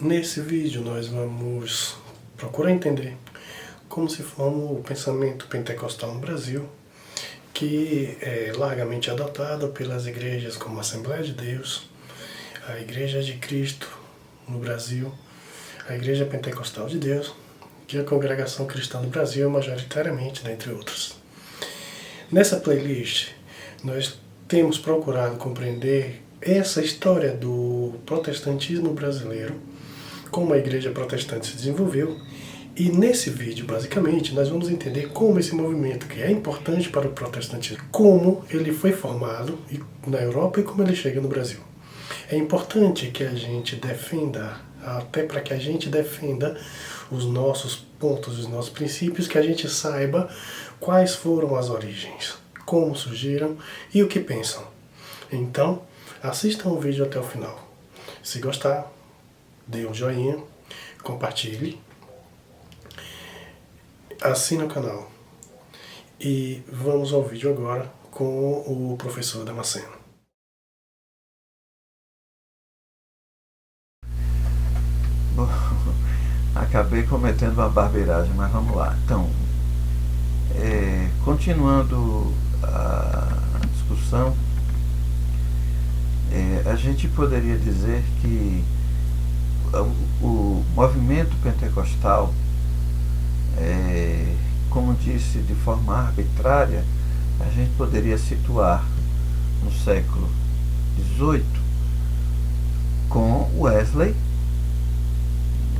Nesse vídeo nós vamos procurar entender como se forma o pensamento pentecostal no Brasil, que é largamente adotado pelas igrejas como a Assembleia de Deus, a Igreja de Cristo no Brasil, a Igreja Pentecostal de Deus e a Congregação Cristã do Brasil, majoritariamente, dentre outras. Nessa playlist, nós temos procurado compreender essa história do protestantismo brasileiro, como a igreja protestante se desenvolveu, e nesse vídeo, basicamente, nós vamos entender como esse movimento, que é importante para o protestantismo, como ele foi formado na Europa e como ele chega no Brasil. É importante que a gente defenda, até para que a gente defenda os nossos pontos, os nossos princípios, que a gente saiba quais foram as origens, como surgiram e o que pensam. Então, assistam o vídeo até o final. Se gostar, dê um joinha, compartilhe, assine o canal. E vamos ao vídeo agora com o professor Damasceno. Bom, acabei cometendo uma barbeiragem, mas vamos lá. Então, continuando a discussão, a gente poderia dizer que o movimento pentecostal, como disse, de forma arbitrária, a gente poderia situar no século XVIII com Wesley,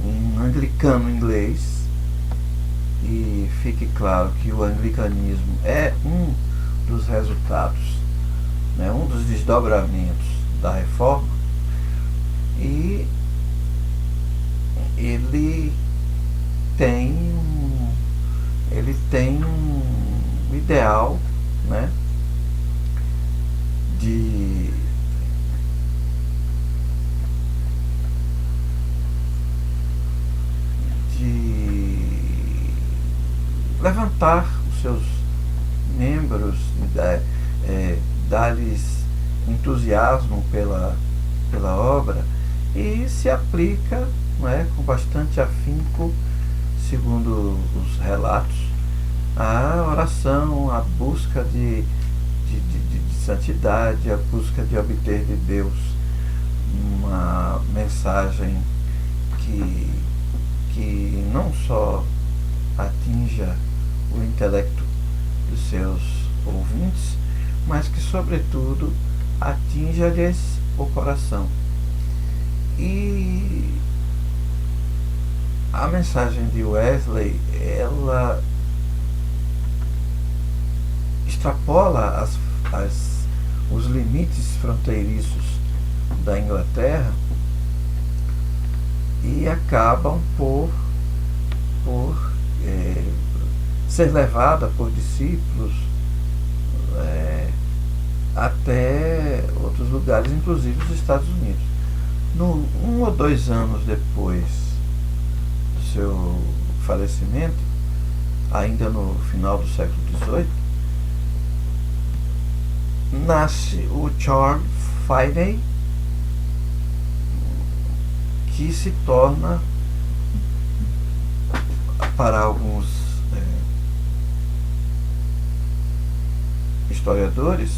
um anglicano inglês, e fique claro que o anglicanismo é um dos resultados, um dos desdobramentos da reforma, e ele tem um ideal, de levantar os seus membros, dar-lhes entusiasmo pela obra, e se aplica, com bastante afinco, segundo os relatos, a oração, a busca de santidade, a busca de obter de Deus uma mensagem que não só atinja o intelecto dos seus ouvintes, mas que, sobretudo, atinja-lhes o coração. E a mensagem de Wesley, ela extrapola os limites fronteiriços da Inglaterra e acabam por ser levada por discípulos até outros lugares, inclusive os Estados Unidos. 1 ou 2 anos depois do seu falecimento, ainda no final do século XVIII, nasce o Charles Finney, que se torna, para alguns historiadores,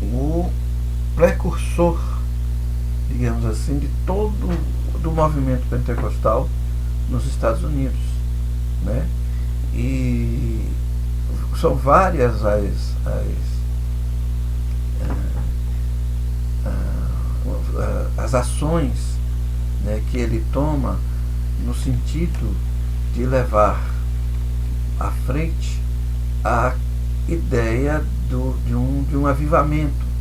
o precursor, digamos assim, de todo do movimento pentecostal nos Estados Unidos, E são várias as ações, que ele toma no sentido de levar à frente a ideia de um avivamento.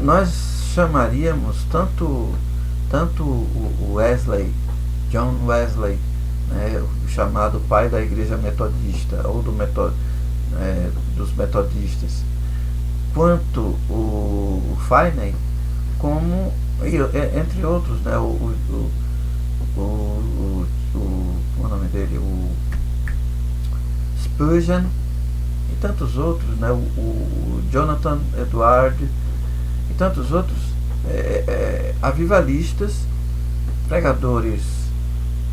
Nós chamaríamos tanto o Wesley, John Wesley, o chamado pai da igreja metodista, ou dos metodistas, quanto o Finney, como, entre outros, como é o nome dele, o Spurgeon e tantos outros, o Jonathan Edward e tantos outros, avivalistas, pregadores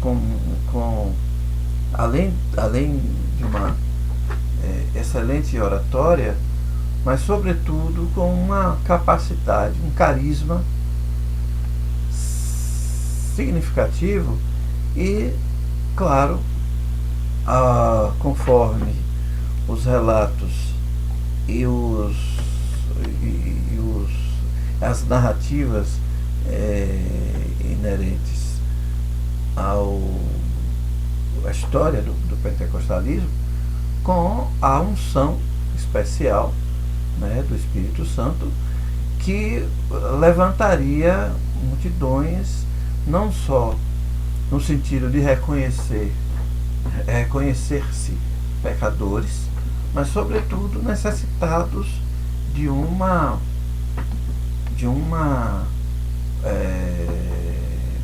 com além de uma excelente oratória, mas sobretudo com uma capacidade, um carisma significativo e, claro, conforme os relatos e as narrativas inerentes à história do pentecostalismo, com a unção especial, né, do Espírito Santo, que levantaria multidões, não só no sentido de reconhecer-se pecadores, mas sobretudo necessitados de uma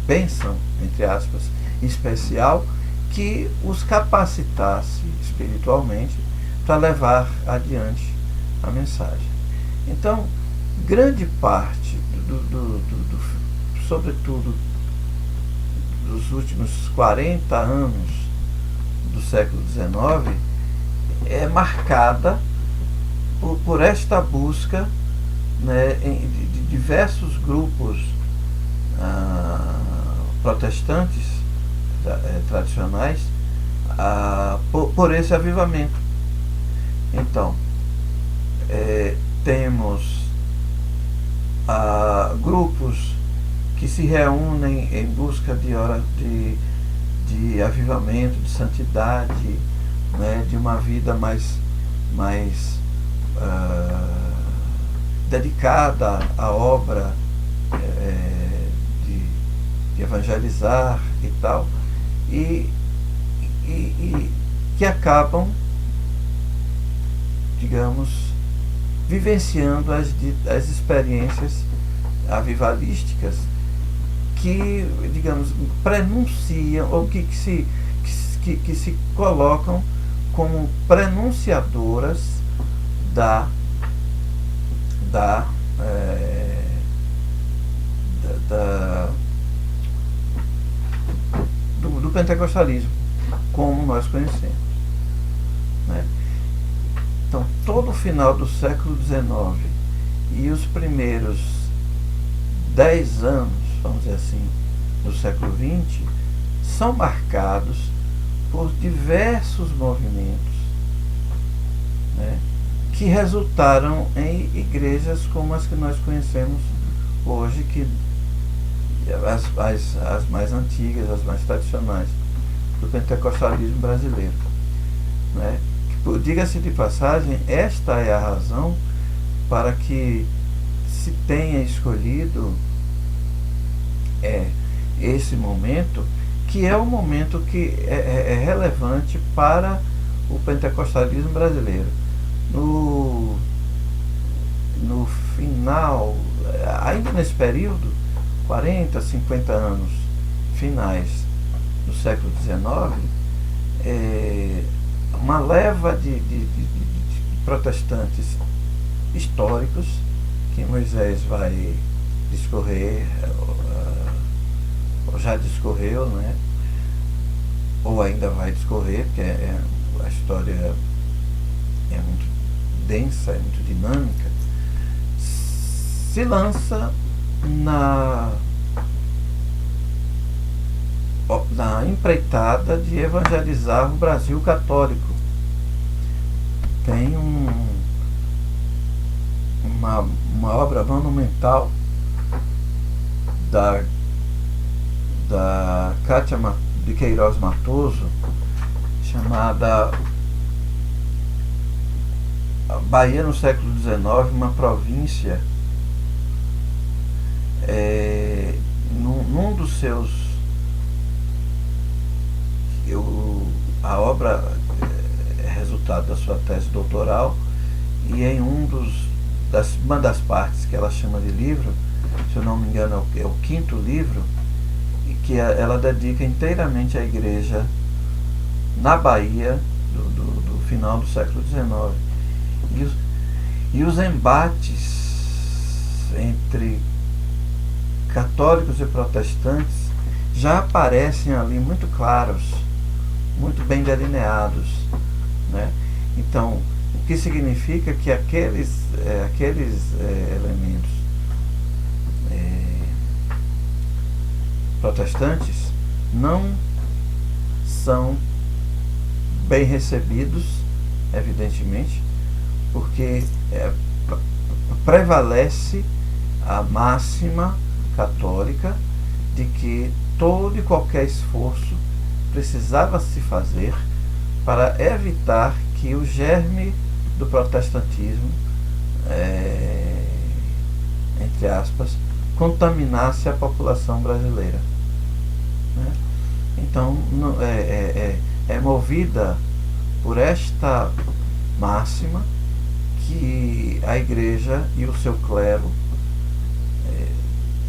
bênção, entre aspas, especial, que os capacitasse espiritualmente para levar adiante a mensagem. Então, grande parte sobretudo dos últimos 40 anos do século XIX, é marcada por esta busca, né, de diversos grupos protestantes tradicionais por esse avivamento. Então, temos grupos que se reúnem em busca de avivamento, de santidade, né, de uma vida mais dedicada à obra de evangelizar e tal, e que acabam, digamos, vivenciando as experiências avivalísticas que, digamos, prenunciam, ou que se colocam como prenunciadoras do pentecostalismo, como nós conhecemos, né? Então, todo o final do século XIX e os primeiros 10 anos, vamos dizer assim, do século XX, são marcados por diversos movimentos, né, que resultaram em igrejas como as que nós conhecemos hoje, que as mais antigas, as mais tradicionais do pentecostalismo brasileiro, né? Diga-se de passagem, esta é a razão para que se tenha escolhido esse momento, que é o momento que é relevante para o pentecostalismo brasileiro. No final, ainda nesse período, 40, 50 anos finais do século XIX, uma leva de protestantes históricos, que Moisés vai discorrer, ou já discorreu, né? Ou ainda vai discorrer, porque a história é muito densa, é muito dinâmica, se lança na empreitada de evangelizar o Brasil católico. Tem uma obra monumental da Cátia de Queiroz Matoso, chamada Bahia no século XIX, uma província. Num dos seus... a obra é resultado da sua tese doutoral, e em uma das partes que ela chama de livro, se eu não me engano é o 5º livro, e que ela dedica inteiramente à igreja na Bahia do final do século XIX. E os embates entre católicos e protestantes já aparecem ali muito claros, muito bem delineados, né? Então, o que significa que aqueles elementos protestantes não são bem recebidos, evidentemente, porque prevalece a máxima católica de que todo e qualquer esforço precisava se fazer para evitar que o germe do protestantismo, entre aspas, contaminasse a população brasileira, né? Então, é movida por esta máxima que a Igreja e o seu clero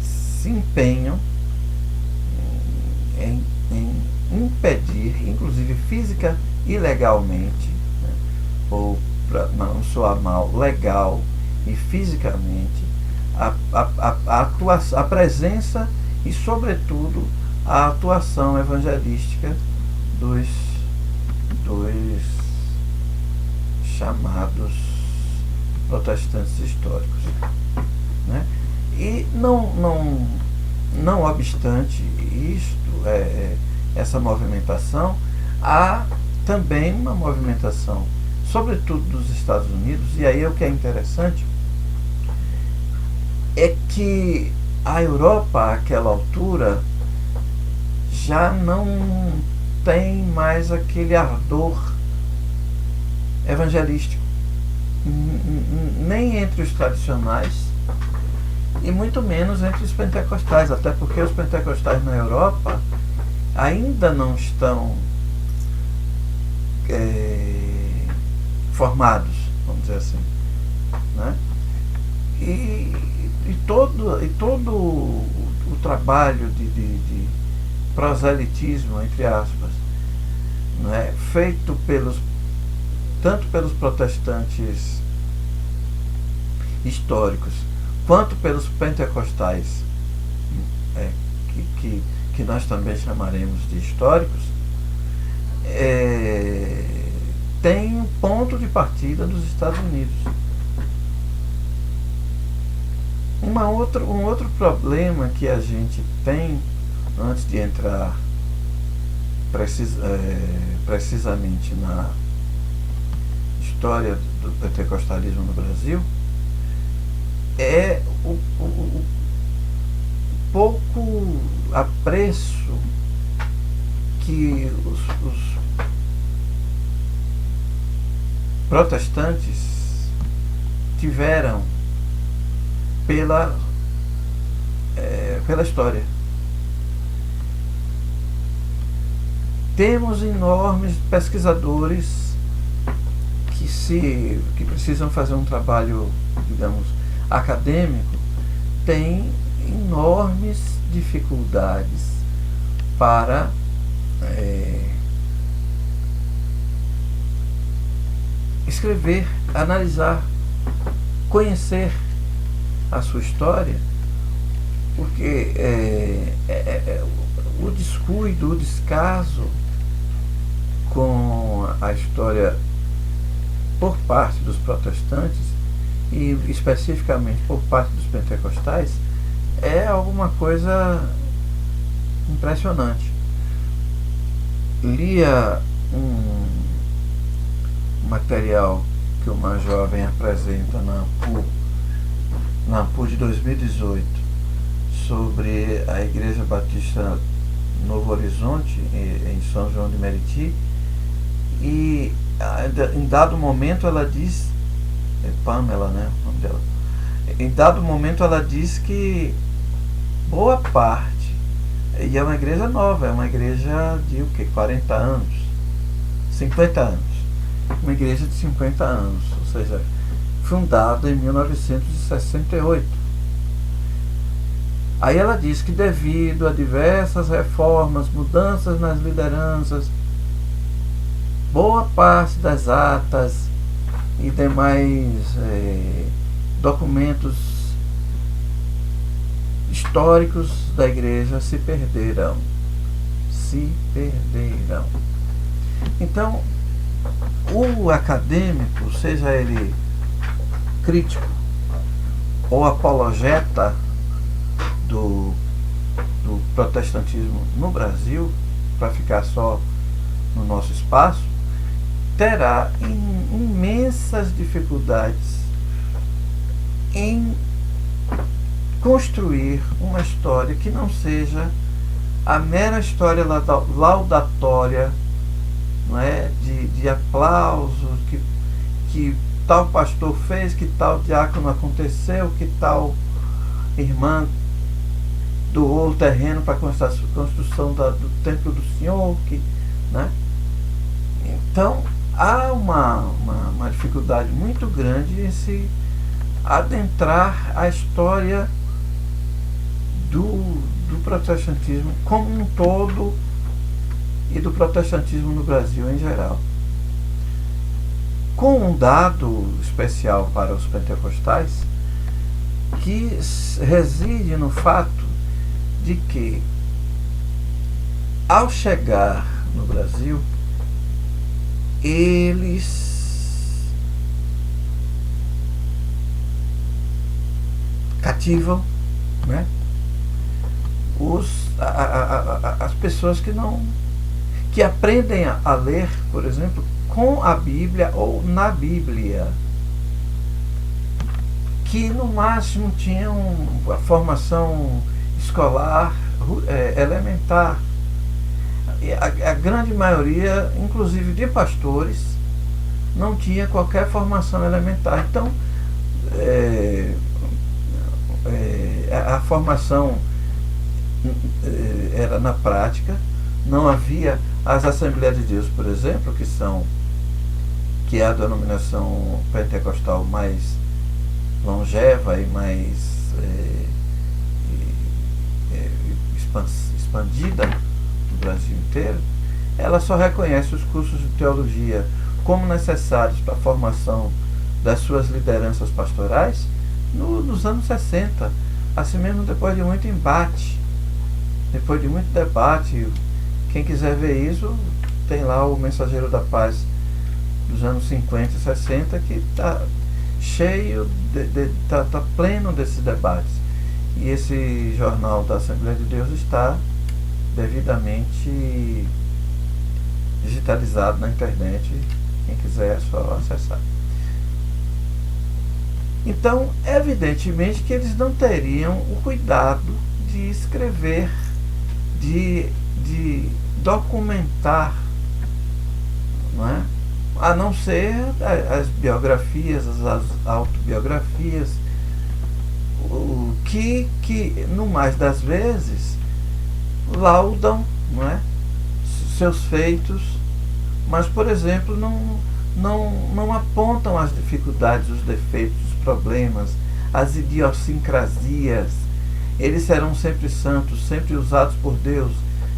se empenham em impedir, inclusive física e legalmente, né, ou para não soar mal, legal e fisicamente, a presença e, sobretudo, a atuação evangelística dos chamados protestantes históricos, né? E não obstante isto, essa movimentação, há também uma movimentação, sobretudo dos Estados Unidos, e aí o que é interessante é que a Europa, àquela altura, já não tem mais aquele ardor evangelístico, nem entre os tradicionais e muito menos entre os pentecostais, até porque os pentecostais na Europa ainda não estão formados, vamos dizer assim, né? E todo o trabalho de proselitismo, entre aspas, né, feito tanto pelos protestantes históricos quanto pelos pentecostais, que nós também chamaremos de históricos, tem um ponto de partida dos Estados Unidos. Um outro problema que a gente tem, antes de entrar precisamente na história do pentecostalismo no Brasil, é o pouco apreço que os protestantes tiveram pela história. Temos enormes pesquisadores que precisam fazer um trabalho, digamos, acadêmico, têm enormes dificuldades para escrever, analisar, conhecer a sua história, porque o descuido, o descaso com a história por parte dos protestantes e especificamente por parte dos pentecostais é alguma coisa impressionante. Lia um material que o Mais Jovem apresenta na AMPU de 2018 sobre a Igreja Batista Novo Horizonte, em São João de Meriti, e em dado momento ela diz, Pamela, né, o nome dela, em dado momento ela diz que boa parte, e é uma igreja nova, é uma igreja de 40 anos, 50 anos, uma igreja de 50 anos, ou seja, fundada em 1968. Aí ela diz que devido a diversas reformas, mudanças nas lideranças, boa parte das atas e demais documentos históricos da igreja se perderão. Se perderão. Então, o acadêmico, seja ele crítico ou apologeta do protestantismo no Brasil, para ficar só no nosso espaço, terá imensas dificuldades em construir uma história que não seja a mera história laudatória, não é? de aplausos, que tal pastor fez, que tal diácono aconteceu, que tal irmã doou o terreno para a construção do templo do Senhor, né? Então há uma dificuldade muito grande em se adentrar a história do protestantismo como um todo e do protestantismo no Brasil em geral. Com um dado especial para os pentecostais, que reside no fato de que, ao chegar no Brasil, eles cativam, né, as pessoas que aprendem a ler, por exemplo, com a Bíblia ou na Bíblia, que no máximo tinham a formação escolar elementar. E a grande maioria, inclusive de pastores, não tinha qualquer formação elementar. Então, a formação era na prática. Não havia as Assembleias de Deus, por exemplo, que é a denominação pentecostal mais longeva e mais expandida no Brasil inteiro. Ela só reconhece os cursos de teologia como necessários para a formação das suas lideranças pastorais nos anos 60, assim mesmo depois de muito embate, depois de muito debate. Quem quiser ver isso, tem lá o Mensageiro da Paz dos anos 50 e 60, que está cheio, está pleno desses debates. E esse jornal da Assembleia de Deus está devidamente digitalizado na internet. Quem quiser é só acessar. Então, evidentemente que eles não teriam o cuidado de escrever, de documentar, não é? A não ser as biografias, as autobiografias, que no mais das vezes laudam, não é, seus feitos, mas, por exemplo, não apontam as dificuldades, os defeitos, os problemas, as idiosincrasias. Eles serão sempre santos, sempre usados por Deus,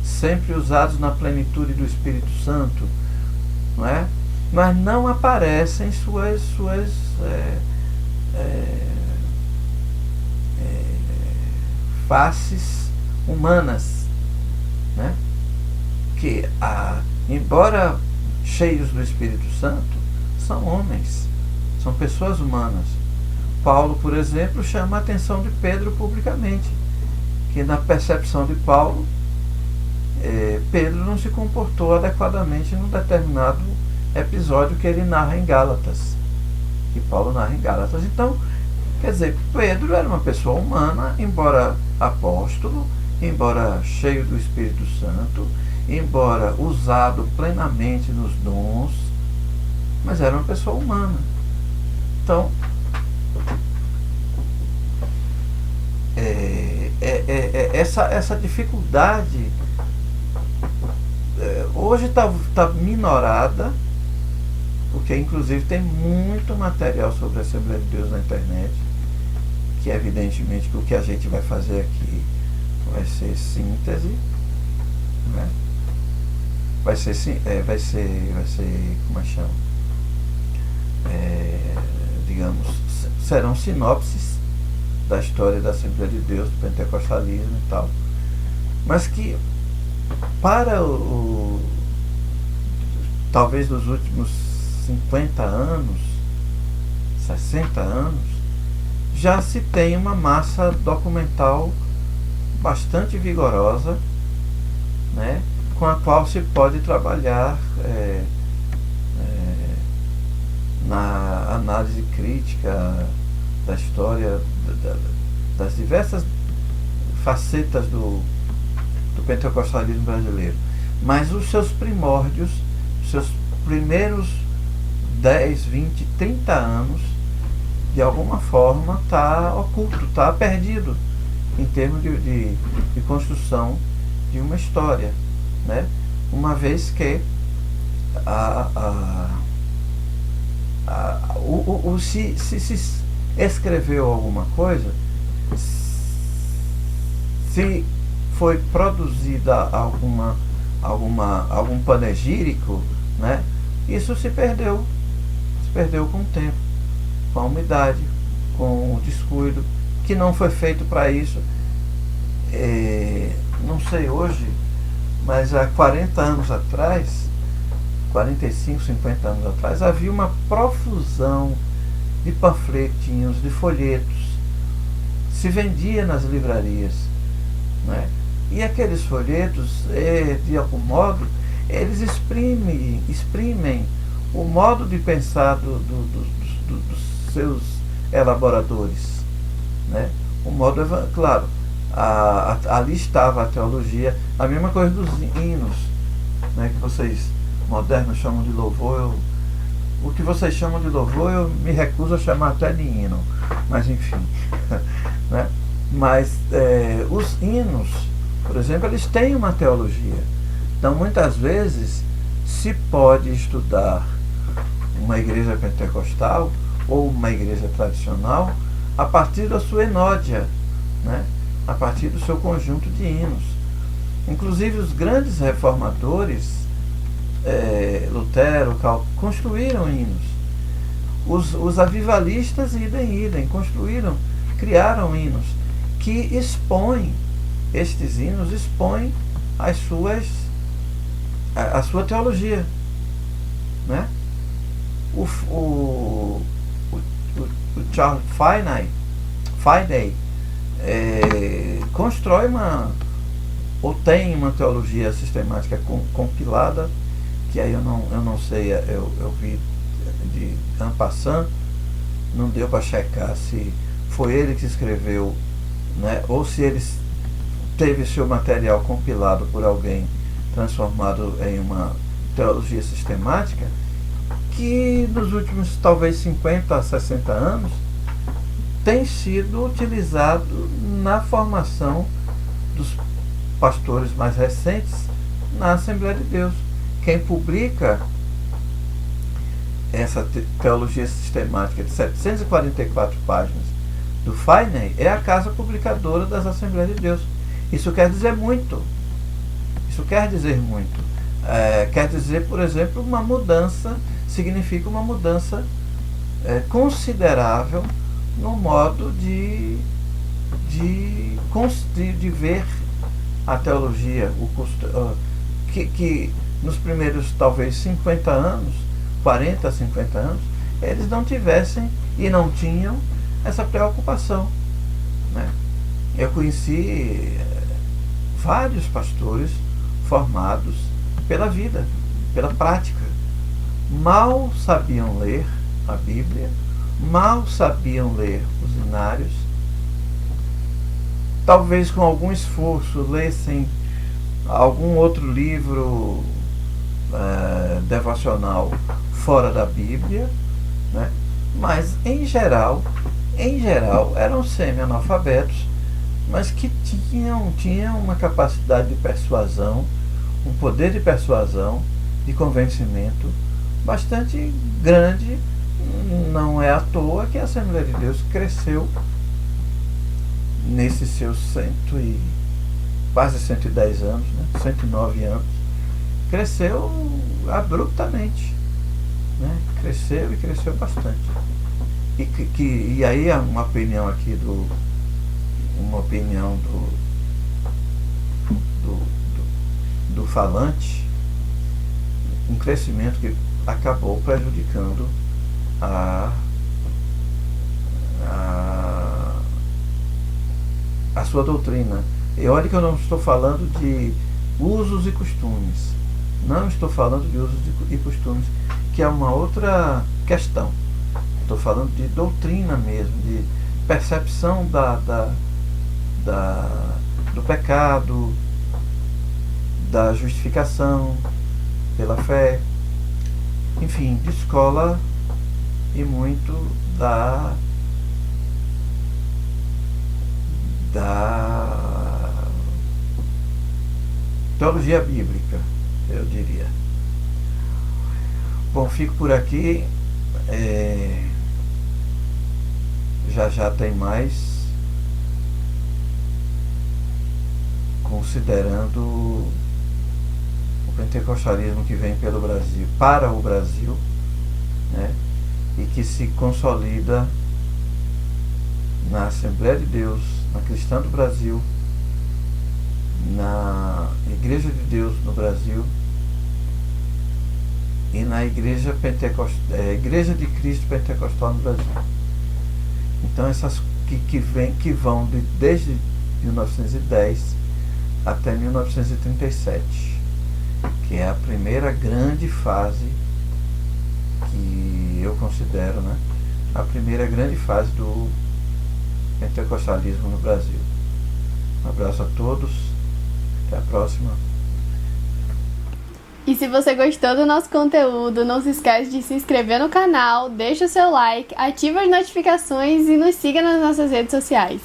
sempre usados na plenitude do Espírito Santo, não é? Mas não aparecem suas faces humanas, né? Que, embora cheios do Espírito Santo, são homens, são pessoas humanas. Paulo, por exemplo, chama a atenção de Pedro publicamente, que na percepção de Paulo, Pedro não se comportou adequadamente num determinado episódio que ele narra em Gálatas, que Paulo narra em Gálatas. Então, quer dizer, Pedro era uma pessoa humana, embora apóstolo, embora cheio do Espírito Santo, embora usado plenamente nos dons, mas era uma pessoa humana. Então, essa dificuldade hoje está minorada, porque inclusive tem muito material sobre a Assembleia de Deus na internet, que evidentemente que o que a gente vai fazer aqui vai ser síntese, né? vai ser como é que chama? Digamos, serão sinopses da história da Assembleia de Deus, do pentecostalismo e tal. Mas que para talvez nos últimos 50 anos, 60 anos, já se tem uma massa documental bastante vigorosa, né, com a qual se pode trabalhar na análise crítica da história, das diversas facetas do pentecostalismo brasileiro. Mas os seus primórdios, os seus primeiros 10, 20, 30 anos, de alguma forma está oculto, está perdido em termos de construção de uma história, né? Uma vez que se escreveu alguma coisa, se foi produzida algum panegírico, né? Isso se perdeu com o tempo, com a umidade, com o descuido, que não foi feito para isso. Não sei hoje, mas há 40 anos atrás, 45, 50 anos atrás, havia uma profusão de panfletinhos, de folhetos, se vendia nas livrarias, né? E aqueles folhetos, de algum modo, eles exprimem o modo de pensar dos seus elaboradores, né? O modo, claro, ali estava a teologia, a mesma coisa dos hinos, né, que vocês modernos chamam de louvor. O que vocês chamam de louvor eu me recuso a chamar até de hino, mas enfim. Né? Mas os hinos, por exemplo, eles têm uma teologia. Então, muitas vezes, se pode estudar uma igreja pentecostal ou uma igreja tradicional a partir da sua enódia, né? A partir do seu conjunto de hinos. Inclusive, os grandes reformadores, Lutero, Calvino, construíram hinos. Os avivalistas, idem, criaram hinos que expõem, estes hinos expõem a sua teologia, né? O Charles Finney constrói ou tem uma teologia sistemática compilada, que aí eu não sei, eu vi de en passant, não deu para checar se foi ele que escreveu, né, ou se ele teve seu material compilado por alguém, transformado em uma teologia sistemática, que nos últimos talvez 50 a 60 anos tem sido utilizado na formação dos pastores mais recentes na Assembleia de Deus. Quem publica essa teologia sistemática de 744 páginas do Finney é a casa publicadora das Assembleias de Deus. Isso quer dizer muito. Quer dizer, por exemplo, uma mudança, significa uma mudança considerável no modo de ver a teologia, que nos primeiros talvez 50 anos, 40, 50 anos, eles não tivessem e não tinham essa preocupação, né? Eu conheci vários pastores formados pela vida, pela prática. Mal sabiam ler a Bíblia, mal sabiam ler os hinários, talvez com algum esforço lessem algum outro livro devocional fora da Bíblia, né? Mas em geral eram semi-analfabetos, mas que tinham uma capacidade de persuasão, um poder de persuasão, de convencimento bastante grande. Não é à toa que a Assembleia de Deus cresceu nesses seus quase 110 anos, né? 109 anos. Cresceu abruptamente, né? Cresceu bastante. E aí uma opinião aqui uma opinião do falante, um crescimento que acabou prejudicando a sua doutrina. E olha que eu não estou falando de usos e costumes. Não estou falando de usos e costumes, que é uma outra questão. Estou falando de doutrina mesmo, de percepção do pecado, da justificação pela fé, enfim, de escola e muito da teologia bíblica, eu diria. Bom, fico por aqui. Já tem mais, considerando o pentecostalismo que vem pelo Brasil, para o Brasil, né, e que se consolida na Assembleia de Deus, na Cristã do Brasil, na Igreja de Deus no Brasil e na Igreja de Cristo Pentecostal no Brasil. Então essas que vão desde 1910 até 1937, que é a primeira grande fase que eu considero, né, a primeira grande fase do pentecostalismo no Brasil. Um abraço a todos, até a próxima. E se você gostou do nosso conteúdo, não se esquece de se inscrever no canal, deixa o seu like, ativa as notificações e nos siga nas nossas redes sociais.